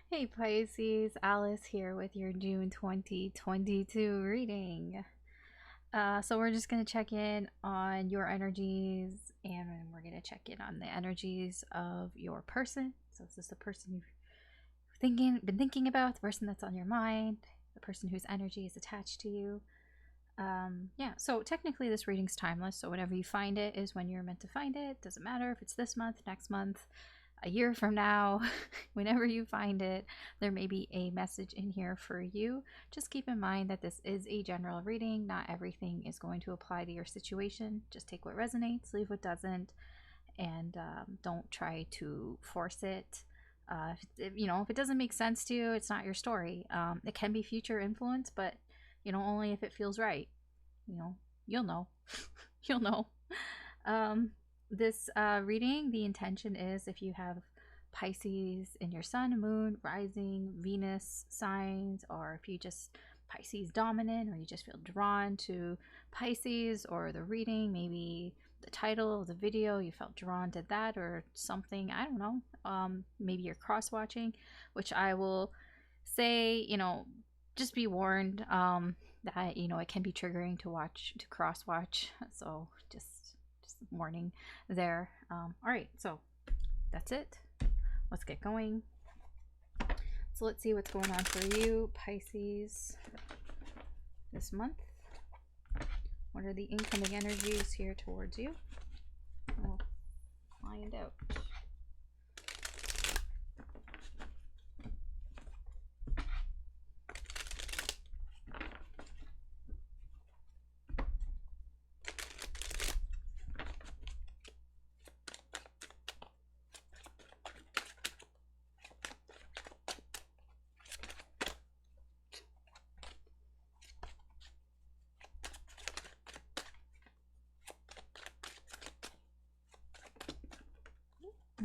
Hey Pisces, Alice here with your June 2022 reading. So we're just going to check in on your energies and we're going to check in on the energies of your person. So is this the person been thinking about, the person that's on your mind, the person whose energy is attached to you? Yeah, so technically this reading's timeless, so whenever you find it is when you're meant to find it. Doesn't matter if it's this month, next month, a year from now. Whenever you find it, there may be a message in here for you. Just keep in mind that this is a general reading. Not everything is going to apply to your situation. Just take what resonates, leave what doesn't, and don't try to force it. If it doesn't make sense to you, it's not your story. It can be future influence, but only if it feels right. You'll know. You'll know. This reading, the intention is if you have Pisces in your sun, moon, rising, Venus signs, or if you just Pisces dominant, or you just feel drawn to Pisces or the reading, maybe the title of the video, you felt drawn to that or something, I don't know. Maybe you're cross watching, which I will say, just be warned that it can be triggering to cross watch. So just warning there. All right, so that's it. Let's get going. So let's see what's going on for you, Pisces, this month. What are the incoming energies here towards you? We'll find out.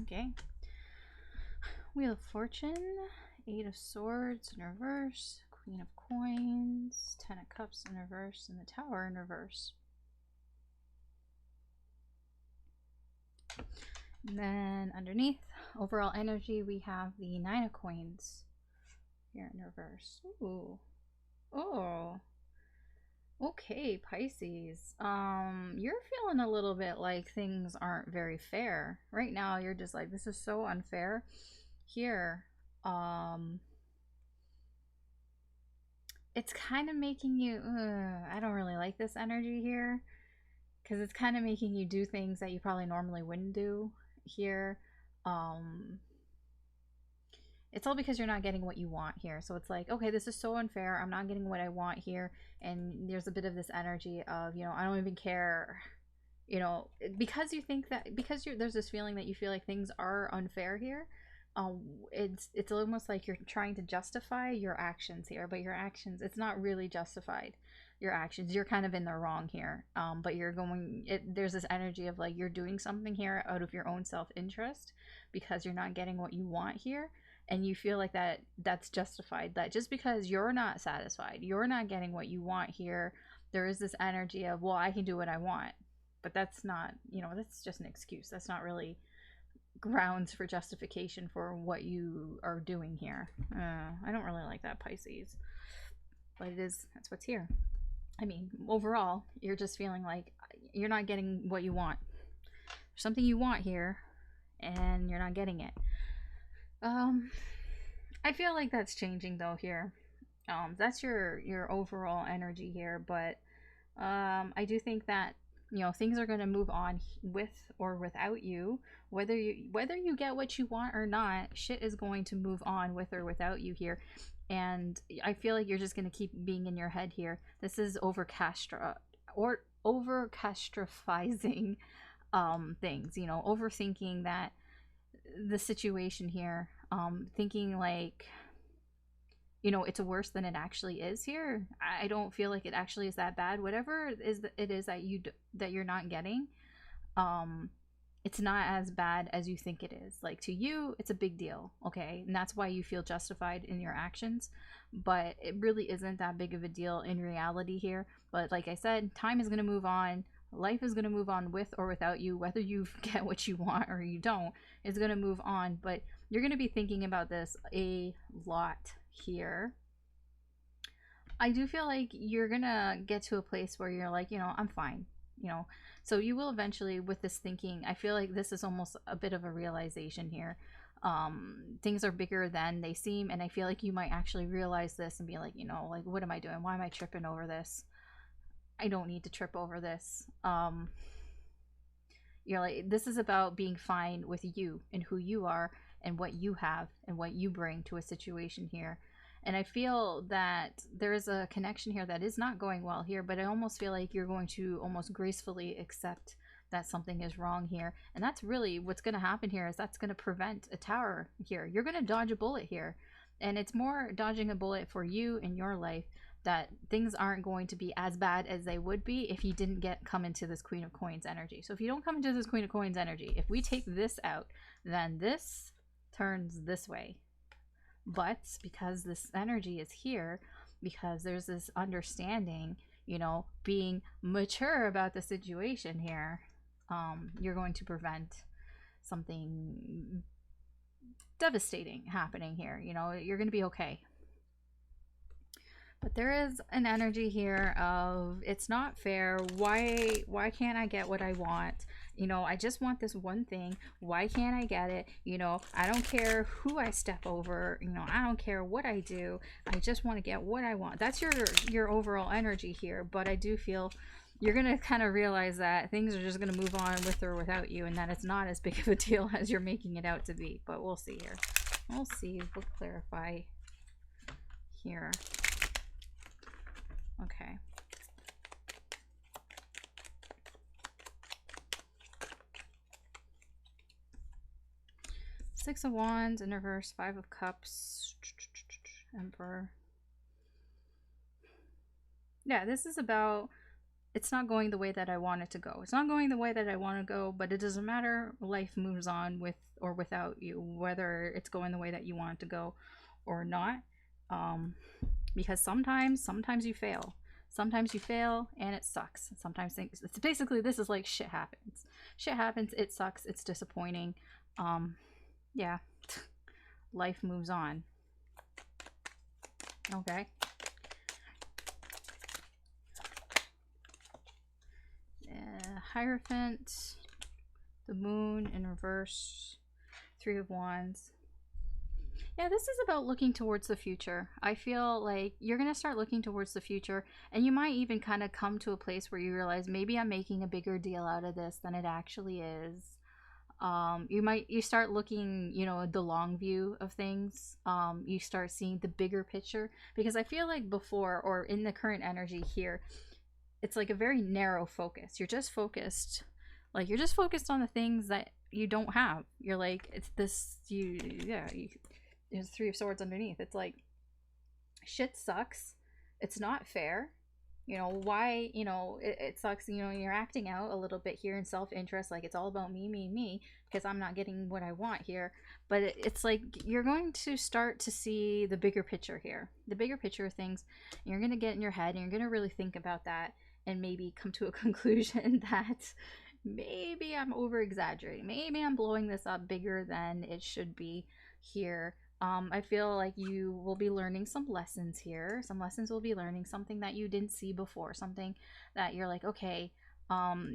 Okay. Wheel of Fortune, Eight of Swords in reverse, Queen of Coins, Ten of Cups in reverse, and the Tower in reverse. And then underneath, overall energy, we have the Nine of Coins here in reverse. Ooh. Oh. Okay, Pisces. You're feeling a little bit like things aren't very fair. Right now, you're just like, this is so unfair. Here, it's kind of making you, I don't really like this energy here. Because it's kind of making you do things that you probably normally wouldn't do here. It's all because you're not getting what you want here. So it's like, okay, this is so unfair. I'm not getting what I want here. And there's a bit of this energy of, I don't even care, because you think that, because there's this feeling that you feel like things are unfair here. It's almost like you're trying to justify your actions here, but your actions, it's not really justified. Your actions, you're kind of in the wrong here. But there's this energy of like you're doing something here out of your own self-interest because you're not getting what you want here, and you feel like that's justified. That just because you're not satisfied, you're not getting what you want here, there is this energy of, well, I can do what I want. But that's not, that's just an excuse. That's not really grounds for justification for what you are doing here. I don't really like that, Pisces, but that's what's here. I mean, overall, you're just feeling like you're not getting what you want. There's something you want here, and you're not getting it. I feel like that's changing though here. That's your overall energy here, but I do think that things are going to move on with or without you. Whether you get what you want or not, shit is going to move on with or without you here. And I feel like you're just going to keep being in your head here. This is overcastraphizing things, overthinking that the situation here, thinking like, it's worse than it actually is here. I don't feel like it actually is that bad. Whatever it is that you're not getting, it's not as bad as you think it is. Like, to you, it's a big deal, okay? And that's why you feel justified in your actions. But it really isn't that big of a deal in reality here. But like I said, time is going to move on. Life is going to move on with or without you. Whether you get what you want or you don't, it's going to move on. But You're going to be thinking about this a lot here. I do feel like you're going to get to a place where you're like, you know, I'm fine, you know. So you will eventually, with this thinking, I feel like this is almost a bit of a realization here. Things are bigger than they seem, and I feel like you might actually realize this and be like, you know, like, what am I doing? Why am I tripping over this? I don't need to trip over this. You're like, this is about being fine with you and who you are and what you have and what you bring to a situation here. And I feel that there is a connection here that is not going well here, but I almost feel like you're going to almost gracefully accept that something is wrong here. And that's really what's going to happen here, is that's going to prevent a tower here. You're going to dodge a bullet here. And it's more dodging a bullet for you in your life, that things aren't going to be as bad as they would be if you didn't come into this Queen of Coins energy. So if you don't come into this Queen of Coins energy, if we take this out, then this turns this way. But because this energy is here, because there's this understanding, you know, being mature about the situation here, you're going to prevent something devastating happening here. You know, you're going to be okay. But there is an energy here of, it's not fair. Why can't I get what I want? You know, I just want this one thing. Why can't I get it? You know, I don't care who I step over. You know, I don't care what I do. I just want to get what I want. That's your overall energy here. But I do feel you're going to kind of realize that things are just going to move on with or without you, and that it's not as big of a deal as you're making it out to be. But we'll see here. We'll see. We'll clarify here. Okay. Six of Wands in reverse, Five of Cups, Emperor. Yeah, this is about, it's not going the way that I want it to go. It's not going the way that I want to go, but it doesn't matter. Life moves on with or without you, whether it's going the way that you want it to go or not. Because sometimes you fail. Sometimes you fail and it sucks. Sometimes things, it's basically, this is like shit happens. Shit happens, it sucks, it's disappointing. Yeah. Life moves on. Okay. Hierophant, the Moon in reverse, Three of Wands. Yeah, this is about looking towards the future. I feel like you're going to start looking towards the future, and you might even kind of come to a place where you realize maybe I'm making a bigger deal out of this than it actually is. You start looking, you know, the long view of things. You start seeing the bigger picture, because I feel like before, or in the current energy here, it's like a very narrow focus. You're just focused on the things that you don't have. You're like, it's this, there's Three of Swords underneath. It's like, shit sucks. It's not fair. You know, why, you know, it sucks, you know, you're acting out a little bit here in self-interest, like it's all about me, because I'm not getting what I want here. But it's like, you're going to start to see the bigger picture here, the bigger picture of things. You're going to get in your head and you're going to really think about that and maybe come to a conclusion that maybe I'm over-exaggerating. Maybe I'm blowing this up bigger than it should be here. I feel like you will be learning some lessons here. Some lessons will be learning something that you didn't see before. Something that you're like, okay,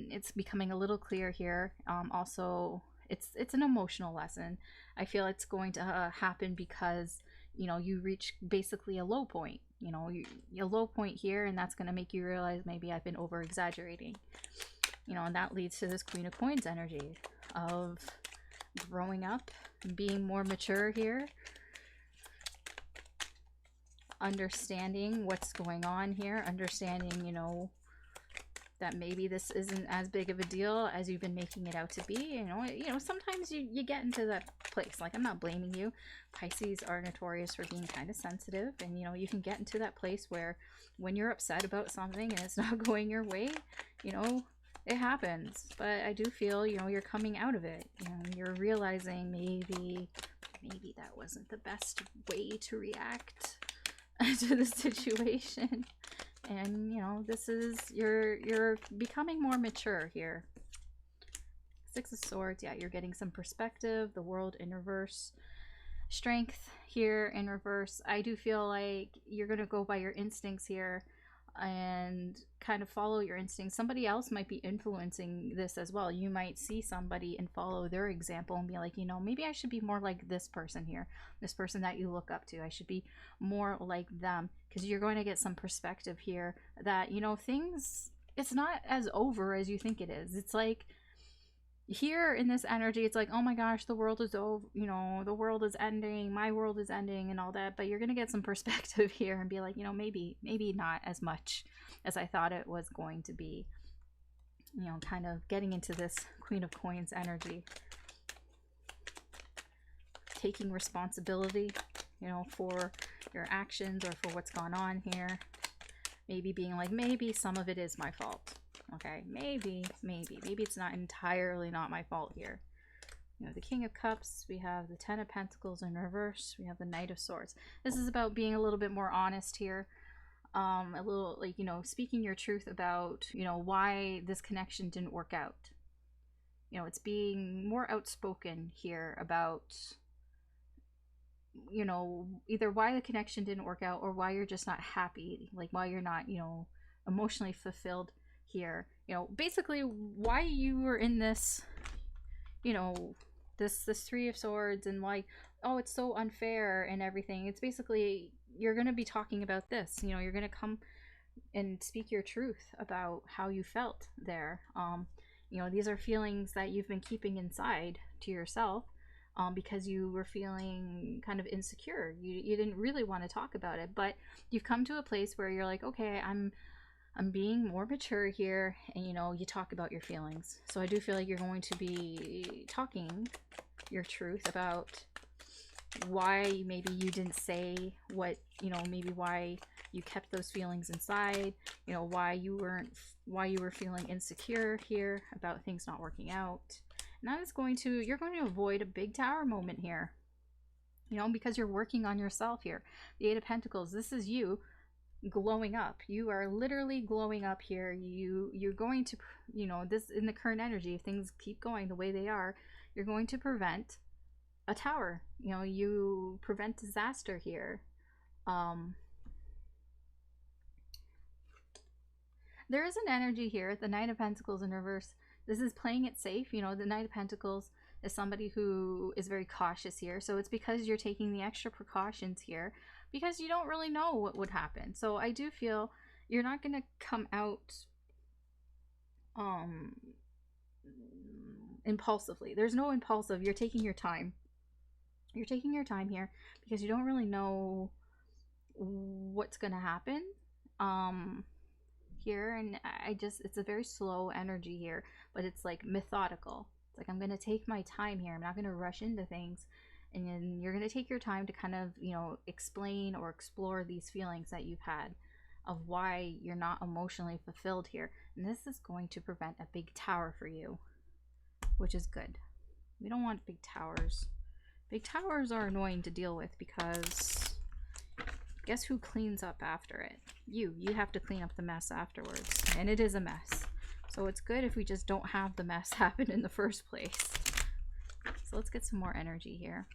it's becoming a little clear here. Also, it's an emotional lesson. I feel it's going to happen because, you know, you reach basically a low point. You know, a low point here, and that's going to make you realize maybe I've been over-exaggerating. You know, and that leads to this Queen of Coins energy of growing up, being more mature here, understanding what's going on here, understanding, you know, that maybe this isn't as big of a deal as you've been making it out to be. You know, sometimes you get into that place. Like, I'm not blaming you. Pisces are notorious for being kind of sensitive, and, you know, you can get into that place where when you're upset about something and it's not going your way, you know, it happens. But I do feel, you know, you're coming out of it. You know, you're realizing maybe that wasn't the best way to react to the situation. And, you know, this is, you're becoming more mature here. Six of Swords, yeah, you're getting some perspective. The World in reverse. Strength here in reverse. I do feel like you're going to go by your instincts here and kind of follow your instincts. Somebody else might be influencing this as well. You might see somebody and follow their example and be like, you know, maybe I should be more like this person here, this person that you look up to. I should be more like them, because you're going to get some perspective here that, you know, things, it's not as over as you think it is. It's like, here in this energy, it's like, oh my gosh, the world is over, you know, the world is ending, my world is ending and all that. But you're gonna get some perspective here and be like, you know, maybe not as much as I thought it was going to be. You know, kind of getting into this Queen of Coins energy, taking responsibility, you know, for your actions or for what's gone on here. Maybe being like, maybe some of it is my fault. Okay, maybe it's not entirely not my fault here. You know, the King of Cups, we have the Ten of Pentacles in reverse, we have the Knight of Swords. This is about being a little bit more honest here. A little, like, you know, speaking your truth about, you know, why this connection didn't work out. You know, it's being more outspoken here about, you know, either why the connection didn't work out or why you're just not happy, like why you're not, you know, emotionally fulfilled here. You know, basically why you were in this, you know, this Three of Swords, and like, oh, it's so unfair and everything. It's basically, you're going to be talking about this, you know, you're going to come and speak your truth about how you felt there. You know, these are feelings that you've been keeping inside to yourself, because you were feeling kind of insecure. You didn't really want to talk about it, but you've come to a place where you're like, okay, I'm being more mature here, and you know, you talk about your feelings. So I do feel like you're going to be talking your truth about why maybe you didn't say what, you know, maybe why you kept those feelings inside, you know, why you were feeling insecure here about things not working out. And that is you're going to avoid a big tower moment here, you know, because you're working on yourself here. The Eight of Pentacles, this is you glowing up. You are literally glowing up here. You're going to, you know, this in the current energy, if things keep going the way they are, you're going to prevent a tower. You know, you prevent disaster here. There is an energy here, the Knight of Pentacles in reverse. This is playing it safe. You know, the Knight of Pentacles is somebody who is very cautious here. So it's because you're taking the extra precautions here, because you don't really know what would happen. So I do feel you're not going to come out impulsively. There's no impulsive. You're taking your time. You're taking your time here because you don't really know what's going to happen here. And it's a very slow energy here, but it's like methodical. It's like, I'm going to take my time here. I'm not going to rush into things. And then you're going to take your time to kind of, you know, explain or explore these feelings that you've had of why you're not emotionally fulfilled here. And this is going to prevent a big tower for you, which is good. We don't want big towers. Big towers are annoying to deal with because guess who cleans up after it? You have to clean up the mess afterwards, and it is a mess. So it's good if we just don't have the mess happen in the first place. So let's get some more energy here.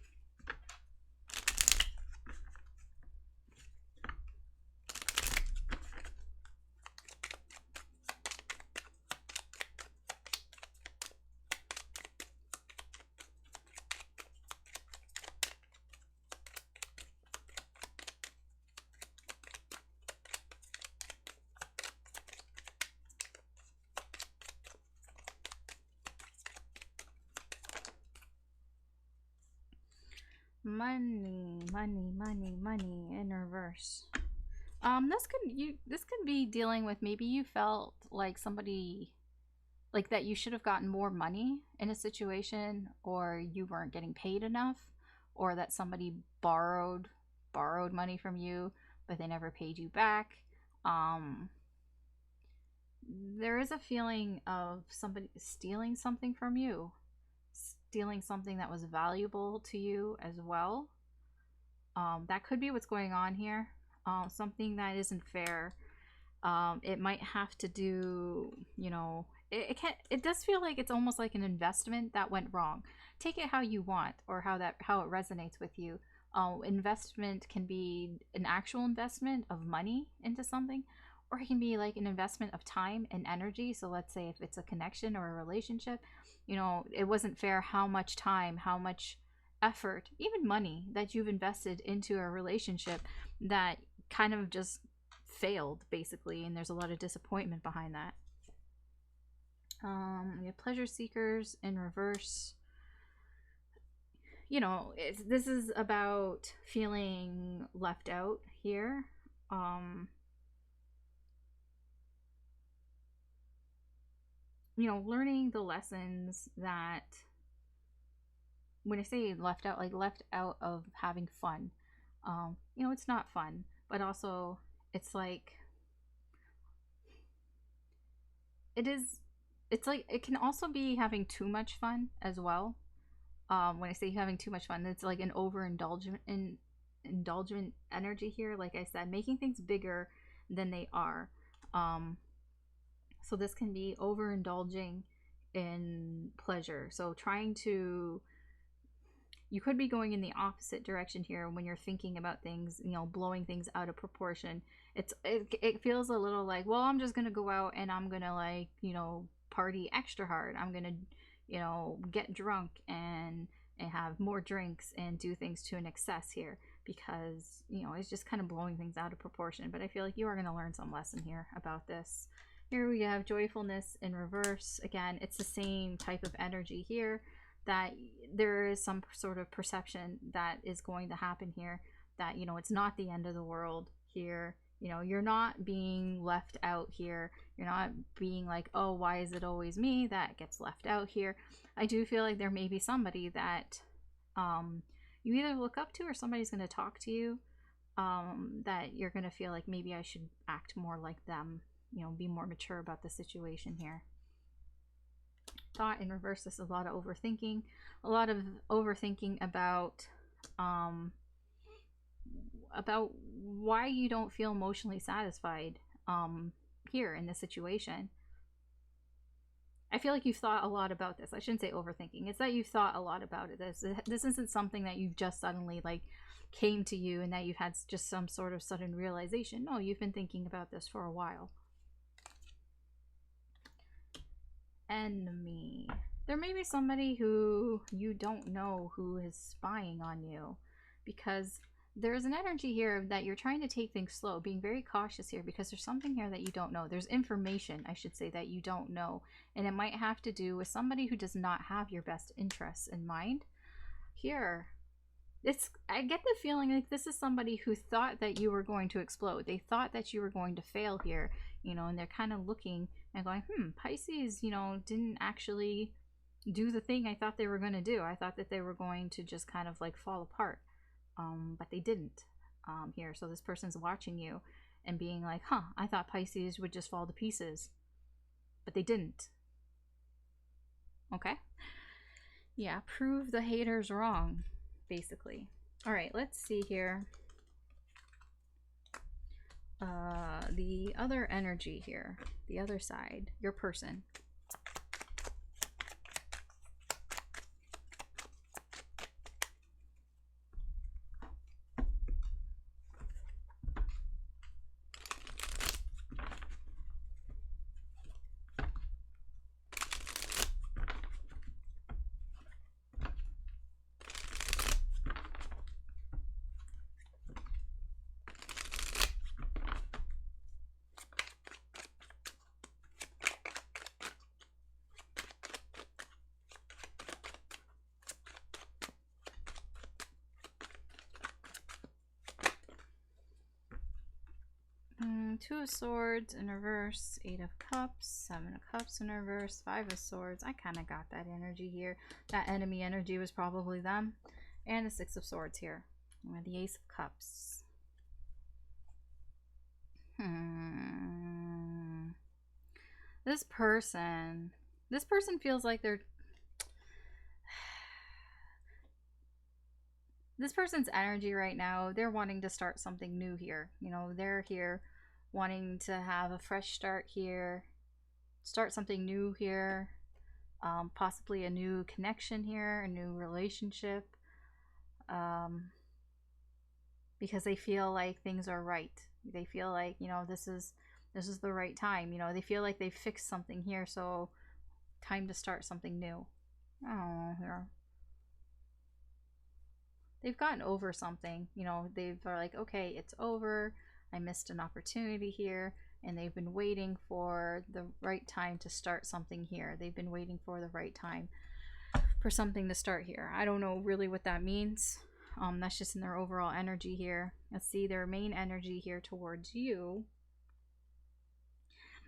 Money in reverse. This could be dealing with, maybe you felt like somebody, like that you should have gotten more money in a situation, or you weren't getting paid enough, or that somebody borrowed money from you but they never paid you back. There is a feeling of somebody stealing something from you, stealing something that was valuable to you as well. That could be what's going on here. Something that isn't fair. It might have to do, you know, it does feel like it's almost like an investment that went wrong. Take it how you want, or how it resonates with you. Investment can be an actual investment of money into something, or it can be like an investment of time and energy. So let's say if it's a connection or a relationship, you know, it wasn't fair how much time, how much effort, even money that you've invested into a relationship that kind of just failed basically, and there's a lot of disappointment behind that. We have pleasure seekers in reverse. You know, this is about feeling left out here. You know, learning the lessons that, when I say left out, like left out of having fun. You know, it's not fun, but also it's like it is. It's like it can also be having too much fun as well. When I say having too much fun, it's like an overindulgent in indulgent energy here. Like I said, making things bigger than they are. So this can be overindulging in pleasure. So trying to, you could be going in the opposite direction here when you're thinking about things, you know, blowing things out of proportion. It feels a little like, well, I'm just gonna go out and I'm gonna, like, you know, party extra hard. I'm gonna, you know, get drunk and have more drinks and do things to an excess here, because, you know, it's just kind of blowing things out of proportion. But I feel like you are going to learn some lesson here about this. Here we have joyfulness in reverse. Again, it's the same type of energy here, that there is some sort of perception that is going to happen here, that, you know, it's not the end of the world here. You know, you're not being left out here. You're not being like, oh, why is it always me that gets left out here? I do feel like there may be somebody that you either look up to, or somebody's going to talk to you, that you're going to feel like maybe I should act more like them, you know, be more mature about the situation here. Thought in reverse, this is a lot of overthinking. A lot of overthinking about why you don't feel emotionally satisfied here in this situation. I feel like you've thought a lot about this. I shouldn't say overthinking. It's that you've thought a lot about it. This isn't something that you've just suddenly, like, came to you and that you've had just some sort of sudden realization. No, you've been thinking about this for a while. Enemy. There may be somebody who you don't know who is spying on you, because there's an energy here that you're trying to take things slow, being very cautious here, because there's something here that you don't know. There's information, I should say, that you don't know, and it might have to do with somebody who does not have your best interests in mind here. I get the feeling like this is somebody who thought that you were going to explode. They thought that you were going to fail here, you know, and they're kind of looking and going, Pisces, you know, didn't actually do the thing I thought they were going to do. I thought that they were going to just kind of like fall apart. But they didn't here. So this person's watching you and being like, I thought Pisces would just fall to pieces, but they didn't. Okay. Yeah, prove the haters wrong, basically. All right, let's see here. The other energy here, the other side, your person. Two of Swords in reverse, Eight of Cups, Seven of Cups in reverse, Five of Swords. I kind of got that energy here. That enemy energy was probably them. And the Six of Swords here. And the Ace of Cups. This person feels like they're... This person's energy right now, they're wanting to start something new here. You know, they're here wanting to have a fresh start here. start something new here. Possibly a new connection here, a new relationship. Because they feel like things are right. They feel like, you know, this is the right time. You know, they feel like they've fixed something here, so time to start something new. Oh, here. They've gotten over something. You know, they've are like, okay, it's over. I missed an opportunity here, and they've been waiting for the right time to start something here. They've been waiting for the right time for something to start here. I don't know really what that means. That's just in their overall energy here. Let's see their main energy here towards you.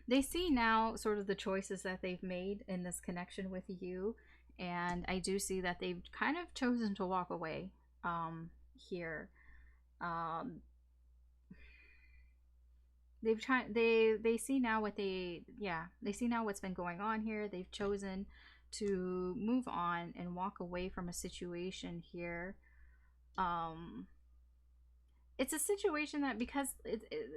They see now sort of the choices that they've made in this connection with you, and I do see that they've kind of chosen to walk away here. They've tried they see now what they see now what's been going on here. They've chosen to move on and walk away from a situation here. It's a situation that, because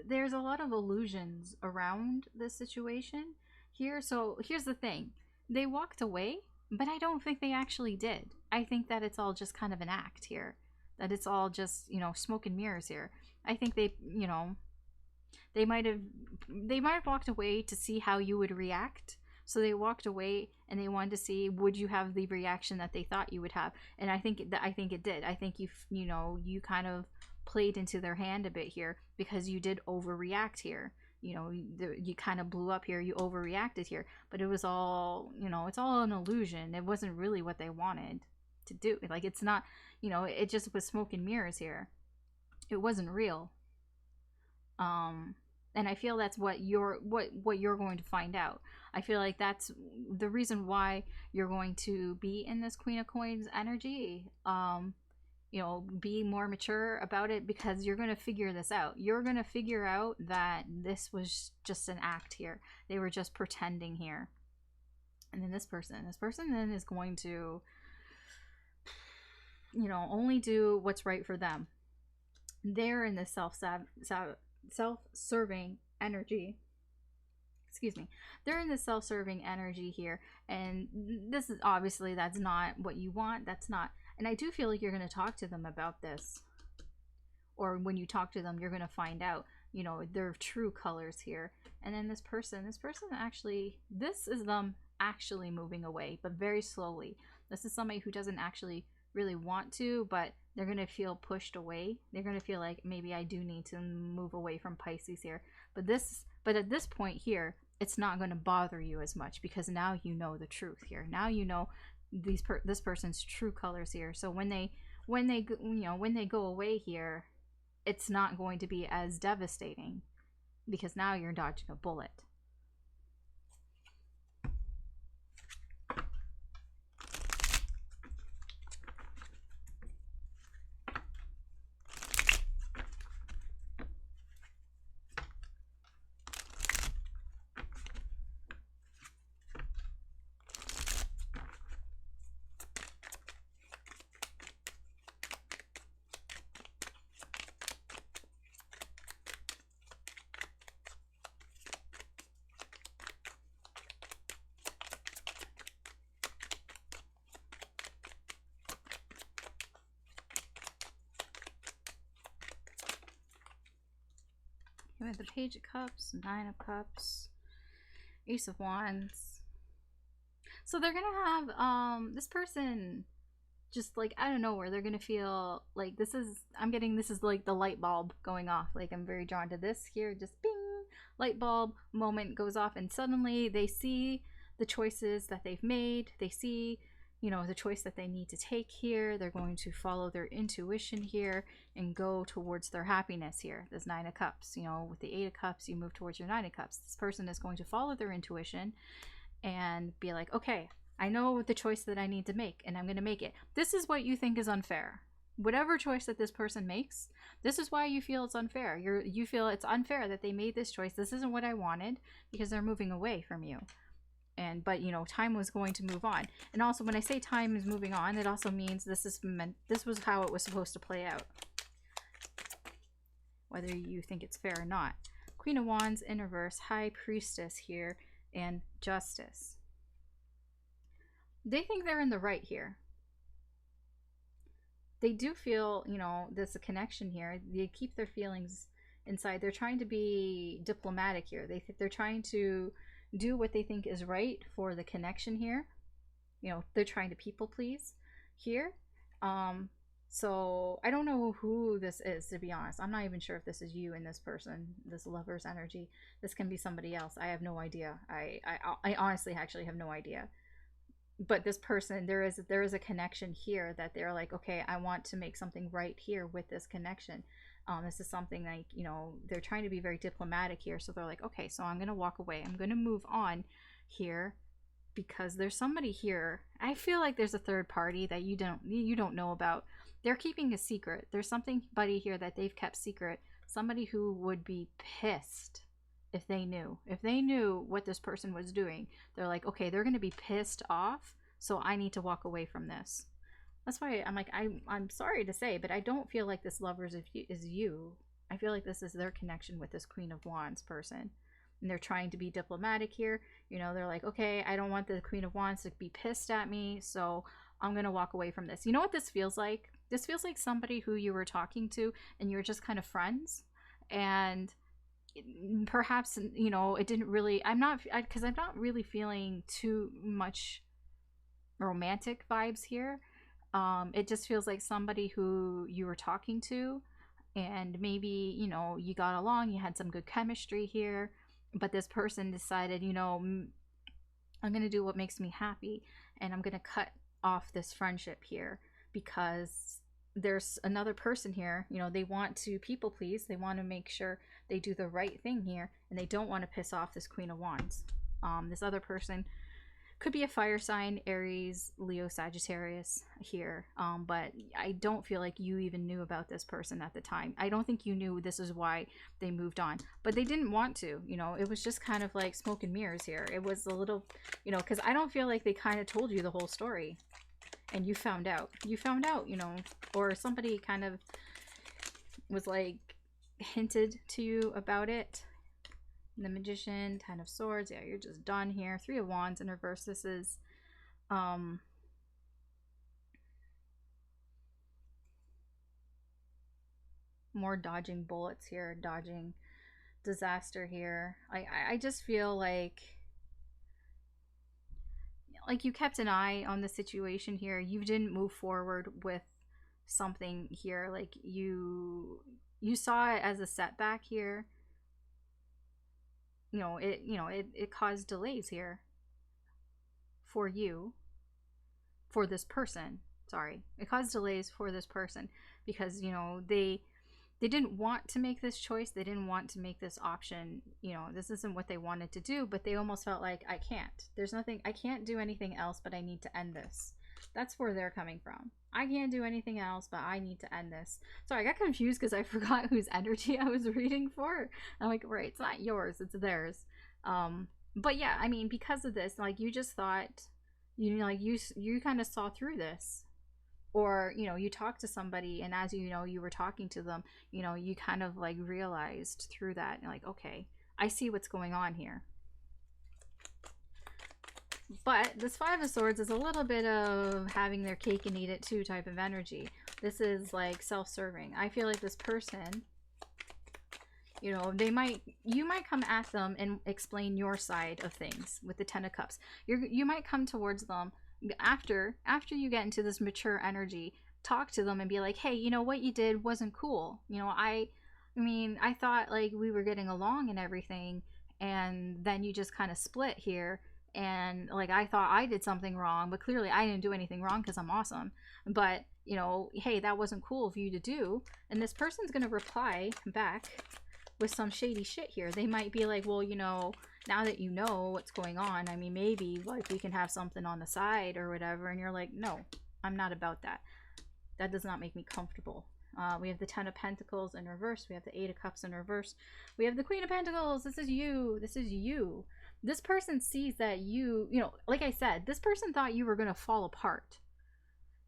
there's a lot of illusions around this situation here. So here's the thing. They walked away, but I don't think they actually did. I think that it's all just kind of an act here. That it's all just, you know, smoke and mirrors here. I think they, you know, they might have walked away to see how you would react. So they walked away and they wanted to see, would you have the reaction that they thought you would have? And I think it did. I think you kind of played into their hand a bit here, because you did overreact here. You know, you kind of blew up here. You overreacted here, but it was all, you know, it's all an illusion. It wasn't really what they wanted to do. Like, it's not, you know, it just was smoke and mirrors here. It wasn't real. And I feel that's what you're going to find out. I feel like that's the reason why you're going to be in this Queen of Coins energy. You know, be more mature about it, because you're going to figure this out. You're going to figure out that this was just an act here. They were just pretending here. And then this person then is going to, you know, only do what's right for them. They're in this self-serving energy. Excuse me. They're in this self-serving energy here, and this is obviously, that's not what you want. That's not. And I do feel like you're going to talk to them about this, or when you talk to them, you're going to find out, you know, their true colors here. And then this person actually, this is them actually moving away, but very slowly. This is somebody who doesn't actually really want to, but they're going to feel pushed away. They're going to feel like, maybe I do need to move away from Pisces here. But at this point here, it's not going to bother you as much, because now you know the truth here. Now you know this person's true colors here. So when they go away here, it's not going to be as devastating, because now you're dodging a bullet. You have the Page of Cups, Nine of Cups, Ace of Wands. So they're gonna have this person just like out of nowhere, they're gonna feel like this is like the light bulb going off. Like, I'm very drawn to this here, just bing, light bulb moment goes off, and suddenly they see the choices that they've made. They see, you know, the choice that they need to take here. They're going to follow their intuition here and go towards their happiness here. This Nine of Cups, you know, with the Eight of Cups, you move towards your Nine of Cups. This person is going to follow their intuition and be like, okay, I know the choice that I need to make, and I'm going to make it. This is what you think is unfair. Whatever choice that this person makes, this is why you feel it's unfair. You feel it's unfair that they made this choice. This isn't what I wanted, because they're moving away from you. But you know, time was going to move on. And also, when I say time is moving on, it also means this was how it was supposed to play out, whether you think it's fair or not. Queen of Wands in reverse, High Priestess here, and Justice. They think they're in the right here. They do feel, there's a connection here. They keep their feelings inside. They're trying to be diplomatic here. They're trying to do what they think is right for the connection here. They're trying to people please here. So I don't know who this is, to be honest. I'm not even sure if this is you and this person, this lover's energy. This can be somebody else. I have no idea. I honestly actually have no idea. But this person, there is a connection here that they're like, okay, I want to make something right here with this connection. This is something like, they're trying to be very diplomatic here. So they're like, okay, so I'm going to walk away. I'm going to move on here because there's somebody here. I feel like there's a third party that you don't know about. They're keeping a secret. There's somebody here that they've kept secret. Somebody who would be pissed if they knew what this person was doing. They're like, okay, they're going to be pissed off, so I need to walk away from this. That's why I'm like, I'm sorry to say, but I don't feel like this lover is you. I feel like this is their connection with this Queen of Wands person. And they're trying to be diplomatic here. They're like, okay, I don't want the Queen of Wands to be pissed at me, so I'm going to walk away from this. You know what this feels like? This feels like somebody who you were talking to and you were just kind of friends. And perhaps, it didn't really, because I'm not really feeling too much romantic vibes here. It just feels like somebody who you were talking to and maybe, you got along, you had some good chemistry here, but this person decided, I'm going to do what makes me happy and I'm going to cut off this friendship here because there's another person here. They want to people please. They want to make sure they do the right thing here, and they don't want to piss off this Queen of Wands. This other person could be a fire sign, Aries, Leo, Sagittarius here. But I don't feel like you even knew about this person at the time. I don't think you knew this is why they moved on, but they didn't want to. It was just kind of like smoke and mirrors here. It was a little, because I don't feel like they kind of told you the whole story. And you found out, or somebody kind of was like hinted to you about it. The Magician, 10 of Swords. Yeah, you're just done here. 3 of Wands in reverse. This is, more dodging bullets here, dodging disaster here. I just feel like you kept an eye on the situation here. You didn't move forward with something here. Like you saw it as a setback here. It caused delays here for you, for this person. Sorry, it caused delays for this person because they didn't want to make this choice. They didn't want to make this option. This isn't what they wanted to do, but they almost felt like, I can't do anything else, but I need to end this. That's where they're coming from. I can't do anything else, but I need to end this. Sorry, I got confused because I forgot whose energy I was reading for. I'm like, right, it's not yours, it's theirs. But yeah, I mean, because of this, like, you just thought, you kind of saw through this. Or, you talked to somebody and as you were talking to them, you kind of like realized through that, like, okay, I see what's going on here. But this 5 of Swords is a little bit of having their cake and eat it too type of energy. This is like self-serving. I feel like this person, you might come at them and explain your side of things with the 10 of Cups. You might come towards them after you get into this mature energy, talk to them and be like, hey, what you did wasn't cool. I thought like we were getting along and everything, and then you just kind of split here, and like I thought I did something wrong, but clearly I didn't do anything wrong because I'm awesome. But hey, that wasn't cool for you to do. And this person's gonna reply back with some shady shit here. They might be like, well, now that you know what's going on, I mean, maybe like we can have something on the side or whatever. And you're like, no, I'm not about that. That does not make me comfortable. We have the 10 of Pentacles in reverse. We have the 8 of Cups in reverse. We have the Queen of Pentacles. This is you. This is you. This person sees that like I said, this person thought you were going to fall apart.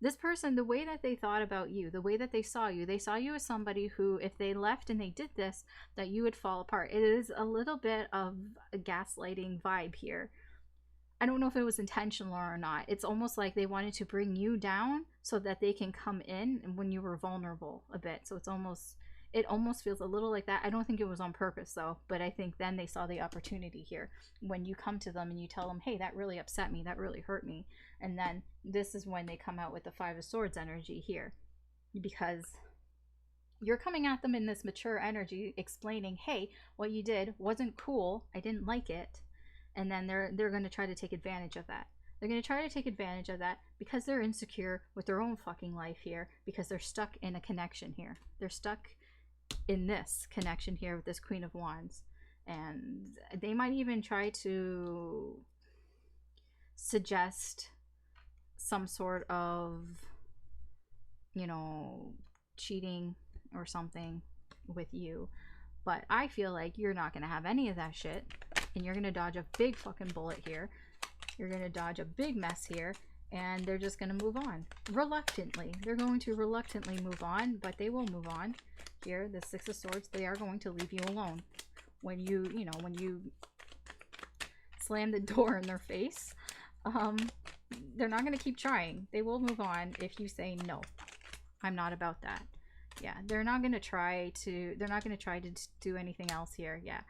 This person, the way that they thought about you, the way that they saw you as somebody who, if they left and they did this, that you would fall apart. It is a little bit of a gaslighting vibe here. I don't know if it was intentional or not. It's almost like they wanted to bring you down so that they can come in when you were vulnerable a bit. So it almost feels a little like that. I don't think it was on purpose though, but I think then they saw the opportunity here when you come to them and you tell them, hey, that really upset me, that really hurt me. And then this is when they come out with the Five of Swords energy here, because you're coming at them in this mature energy explaining, hey, what you did wasn't cool, I didn't like it. And then they're going to try to take advantage of that. They're going to try to take advantage of that because they're insecure with their own fucking life here, because they're stuck in a connection here. They're stuck in this connection here with this Queen of Wands. And they might even try to suggest some sort of, you know, cheating or something with you. But I feel like you're not going to have any of that shit. And you're going to dodge a big fucking bullet here. You're going to dodge a big mess here. And they're just going to move on. Reluctantly. They're going to reluctantly move on. But they will move on. Here, the Six of Swords, they are going to leave you alone. When you slam the door in their face, they're not going to keep trying. They will move on if you say, no, I'm not about that. Yeah, they're not going to try to do anything else here. Yeah.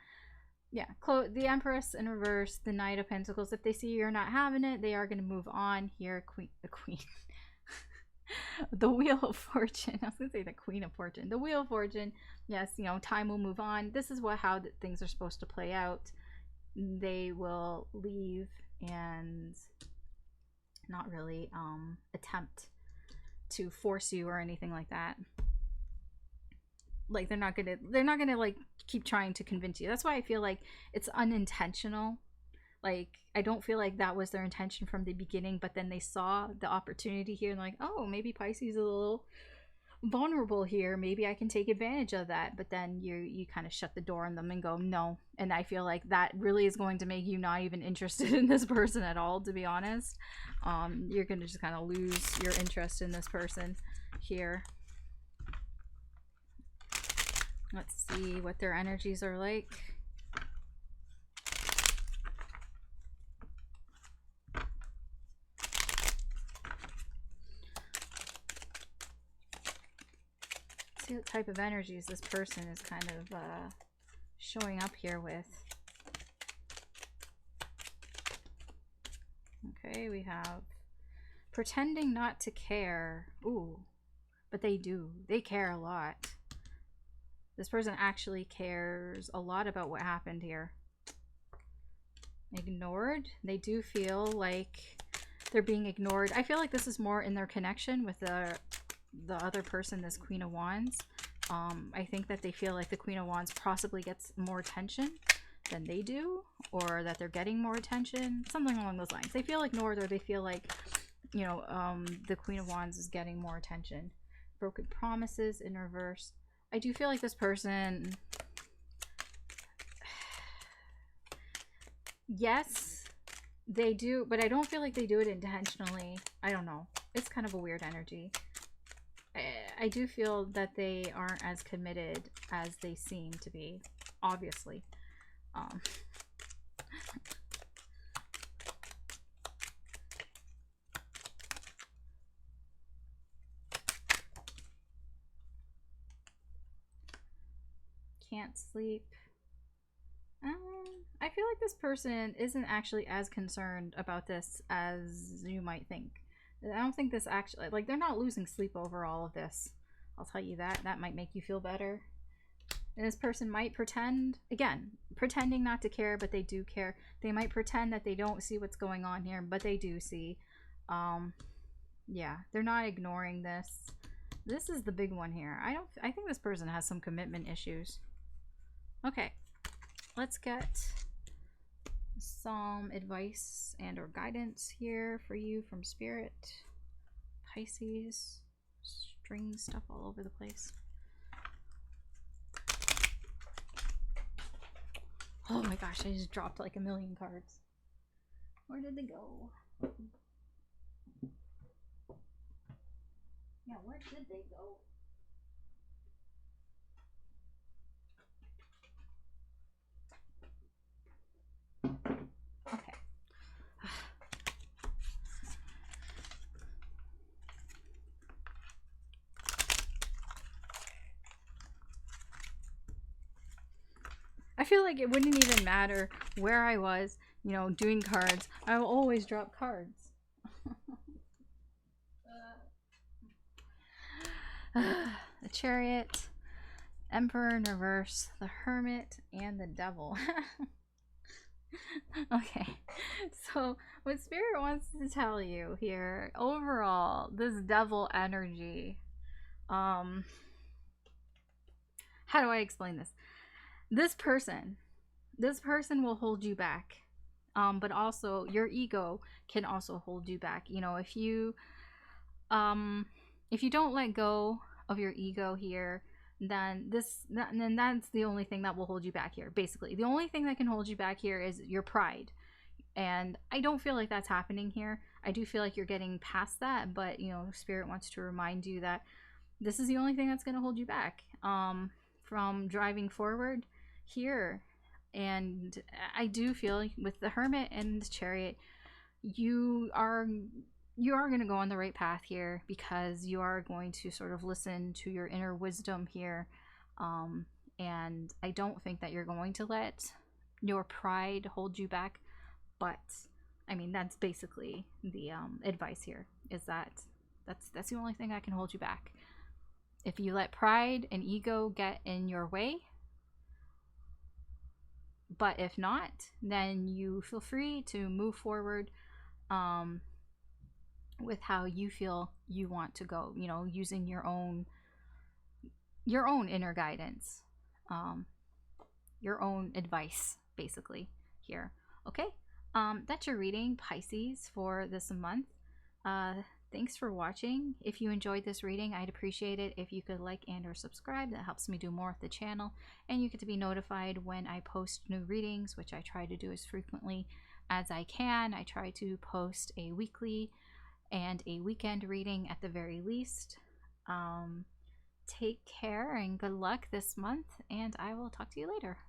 The Empress in reverse, the Knight of Pentacles. If they see you're not having it, they are going to move on here. The Queen. The Wheel of Fortune. I was going to say the Queen of Fortune. The Wheel of Fortune. Yes, you know, time will move on. This is how things are supposed to play out. They will leave and not really attempt to force you or anything like that. Like they're not gonna like keep trying to convince you. That's why I feel like it's unintentional. Like I don't feel like that was their intention from the beginning, but then they saw the opportunity here and like, oh, maybe Pisces is a little vulnerable here, maybe I can take advantage of that. But then you kind of shut the door on them and go, no. And I feel like that really is going to make you not even interested in this person at all, to be honest. You're gonna just kind of lose your interest in this person here. Let's see what their energies are like. See what type of energies this person is kind of showing up here with. Okay, we have pretending not to care. Ooh, but they do. They care a lot. This person actually cares a lot about what happened here. Ignored. They do feel like they're being ignored. I feel like this is more in their connection with the other person, this Queen of Wands. I think that they feel like the Queen of Wands possibly gets more attention than they do, or that they're getting more attention, something along those lines. They feel ignored, or they feel like, you know, the Queen of Wands is getting more attention. Broken promises in reverse. I do feel like this person, yes, they do, but I don't feel like they do it intentionally. I don't know. It's kind of a weird energy. I do feel that they aren't as committed as they seem to be, obviously. Can't sleep. I feel like this person isn't actually as concerned about this as you might think. I don't think this actually, like, they're not losing sleep over all of this. I'll tell you that. That might make you feel better. And this person might pretend, again, pretending not to care, but they do care. They might pretend that they don't see what's going on here, but they do see. Yeah, they're not ignoring this. This is the big one here. I think this person has some commitment issues. Okay, let's get some advice and or guidance here for you from Spirit. Pisces, string stuff all over the place. Oh my gosh, I just dropped like a million cards. Where did they go? Yeah, where did they go? Okay. I feel like it wouldn't even matter where I was, you know, doing cards. I will always drop cards. The Chariot, Emperor in Reverse, the Hermit, and the Devil. Okay, so what Spirit wants to tell you here, overall, this Devil energy, how do I explain this? This person will hold you back, but also your ego can also hold you back. You know, if you don't let go of your ego here, then that's the only thing that will hold you back here. Basically, the only thing that can hold you back here is your pride, and I don't feel like that's happening here. I do feel like you're getting past that, but you know, Spirit wants to remind you that this is the only thing that's going to hold you back from driving forward here. And I do feel with the Hermit and the Chariot, you are going to go on the right path here, because you are going to sort of listen to your inner wisdom here, and I don't think that you're going to let your pride hold you back. But I mean, that's basically the advice here, is that that's the only thing that can hold you back. If you let pride and ego get in your way, but if not, then you feel free to move forward with how you feel you want to go, you know, using your own inner guidance, um, your own advice, basically, here. Okay, that's your reading, Pisces, for this month. Thanks for watching. If you enjoyed this reading, I'd appreciate it if you could like and or subscribe. That helps me do more with the channel, and you get to be notified when I post new readings, which I try to do as frequently as I can. I try to post a weekly and a weekend reading at the very least. Take care and good luck this month, and I will talk to you later.